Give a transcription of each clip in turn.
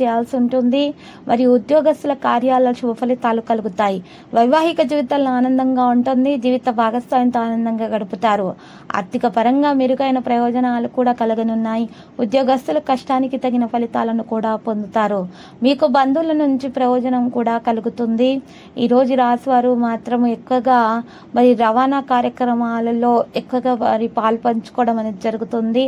చేయాల్సి ఉంటుంది. మరియు ఉద్యోగస్తుల కార్యాల శుభ ఫలితాలు కలుగుతాయి. వైవాహిక జీవితంలో ఆనందంగా ఉంటుంది. జీవిత భాగస్వామితో ఆనందంగా గడుపుతారు. ఆర్థిక పరంగా మెరుగైన ప్రయోజనాలు కూడా కలగనున్నాయి. ఉద్యోగస్తుల కష్టానికి తగిన ఫలితాలను కూడా పొందుతారు. మీకు బంధువుల నుంచి ప్రయోజనం కూడా కలుగుతుంది. ఈరోజు రాశివారు మాత్రం ఎక్కువగా రవాణా కార్యక్రమాలలో ఎక్కువగా పాల్పంచుకోవడం అనేది జరుగుతుంది.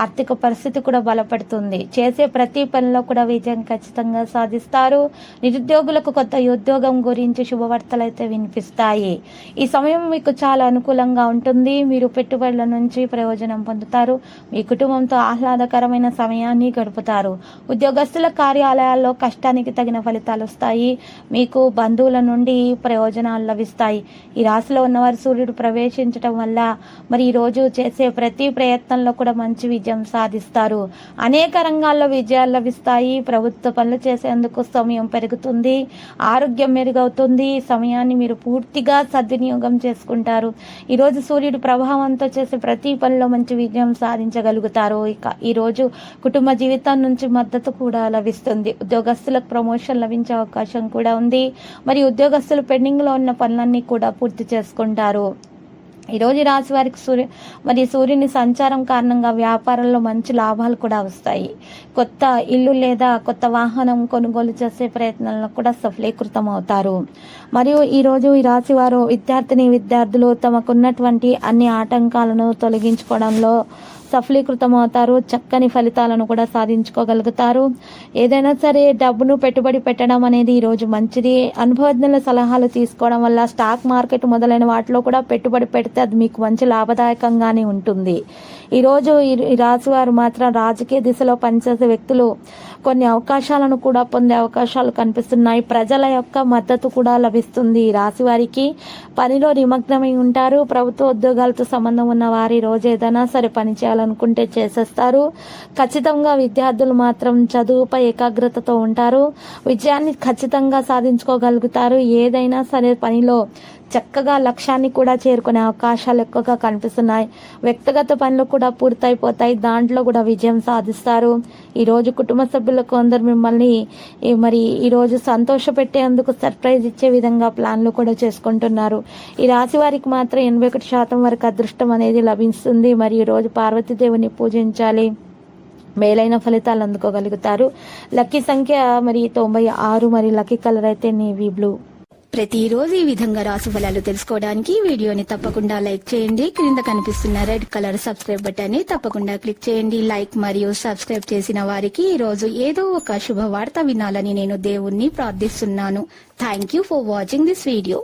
ఆర్థిక పరిస్థితి కూడా బలపడుతుంది. చేసే ప్రతి పనిలో కూడా విజయం ఖచ్చితంగా సాధిస్తారు. నిరుద్యోగులకు కొత్త ఉద్యోగం గురించి శుభవార్తలు అయితే వినిపిస్తాయి. ఈ సమయం మీకు చాలా అనుకూలంగా ఉంటుంది. మీరు పెట్టుబడుల నుంచి ప్రయోజనం పొందుతారు. మీ కుటుంబంతో ఆహ్లాదకరమైన సమయాన్ని గడుపుతారు. ఉద్యోగస్తుల కార్యాలయాల్లో కష్టానికి తగిన ఫలితాలు వస్తాయి. మీకు బంధువుల నుండి ప్రయోజనాలు లభిస్తాయి. ఈ రాశిలో ఉన్నవారు సూర్యుడు ప్రవేశించడం వల్ల ఈ రోజు చేసే ప్రతి ప్రయత్నంలో కూడా మంచి విజయం సాధిస్తారు. అనేక రంగాల్లో విజయాలు లభిస్తాయి. ప్రభుత్వ పనులు చేసేందుకు సమయం పెరుగుతుంది. ఆరోగ్యం మెరుగవుతుంది. సమయాన్ని మీరు పూర్తిగా సద్వినియోగం చేసుకుంటారు. ఈరోజు సూర్యుడు ప్రభావంతో చేసే ప్రతి పనిలో మంచి విజయం సాధించగలుగుతారు. ఇక ఈరోజు కుటుంబ జీవితం నుంచి మద్దతు కూడా లభిస్తుంది. ఉద్యోగస్తులకు ప్రమోషన్ లభించే అవకాశం కూడా ఉంది. ఉద్యోగస్తులు పెండింగ్ లో ఉన్న పనులన్నీ కూడా పూర్తి చేసుకుంటారు. ఈరోజు రాశి వారికి సూర్యుని సంచారం కారణంగా వ్యాపారంలో మంచి లాభాలు కూడా వస్తాయి. కొత్త ఇల్లు లేదా కొత్త వాహనం కొనుగోలు చేసే ప్రయత్నాలను కూడా సఫలీకృతం అవుతారు. ఈరోజు ఈ రాశి వారు విద్యార్థులు తమకున్నటువంటి అన్ని ఆటంకాలను తొలగించుకోవడంలో సఫలీకృతం అవుతారు. చక్కని ఫలితాలను కూడా సాధించుకోగలుగుతారు. ఏదైనా సరే డబ్బును పెట్టుబడి పెట్టడం అనేది ఈరోజు మంచిది. అనుభవజ్ఞుల సలహాలు తీసుకోవడం వల్ల స్టాక్ మార్కెట్ మొదలైన వాటిలో కూడా పెట్టుబడి పెడితే అది మీకు మంచి లాభదాయకంగానే ఉంటుంది. ఈరోజు ఈ రాశి వారు మాత్రం రాజకీయ దిశలో పనిచేసే వ్యక్తులు కొన్ని అవకాశాలను కూడా పొందే అవకాశాలు కనిపిస్తున్నాయి. ప్రజల యొక్క మద్దతు కూడా లభిస్తుంది. ఈ రాశి వారికి పనిలో నిమగ్నమై ఉంటారు. ప్రభుత్వ ఉద్యోగాలతో సంబంధం ఉన్న వారి రోజు ఏదైనా సరే పని చేయాలనుకుంటే చేసేస్తారు. ఖచ్చితంగా విద్యార్థులు మాత్రం చదువుపై ఏకాగ్రతతో ఉంటారు. విజయాన్ని ఖచ్చితంగా సాధించుకోగలుగుతారు. ఏదైనా సరే పనిలో చక్కగా లక్ష్యాన్ని కూడా చేరుకునే అవకాశాలు ఎక్కువగా కనిపిస్తున్నాయి. వ్యక్తిగత పనులు కూడా పూర్తయిపోతాయి. దాంట్లో కూడా విజయం సాధిస్తారు. ఈరోజు కుటుంబ సభ్యులకు అందరు మిమ్మల్ని ఈరోజు సంతోష పెట్టేందుకు సర్ప్రైజ్ ఇచ్చే విధంగా ప్లాన్లు కూడా చేసుకుంటున్నారు. ఈ రాశి వారికి మాత్రం 81% వరకు అదృష్టం అనేది లభిస్తుంది. ఈరోజు పార్వతీదేవిని పూజించాలి. మేలైన ఫలితాలు అందుకోగలుగుతారు. లక్కీ సంఖ్య 96. లక్కీ కలర్ అయితే నేవీ బ్లూ. ప్రతిరోజు ఈ విధంగా రాశి ఫలాలు తెలుసుకోవడానికి వీడియోని తప్పకుండా లైక్ చేయండి. క్రింద కనిపిస్తున్న రెడ్ కలర్ సబ్స్క్రైబ్ బటన్ ని తప్పకుండా క్లిక్ చేయండి. లైక్ మరియు సబ్స్క్రైబ్ చేసిన వారికి ఈ రోజు ఏదో ఒక శుభవార్త వినాలని నేను దేవుణ్ణి ప్రార్థిస్తున్నాను. Thank you for watching this video.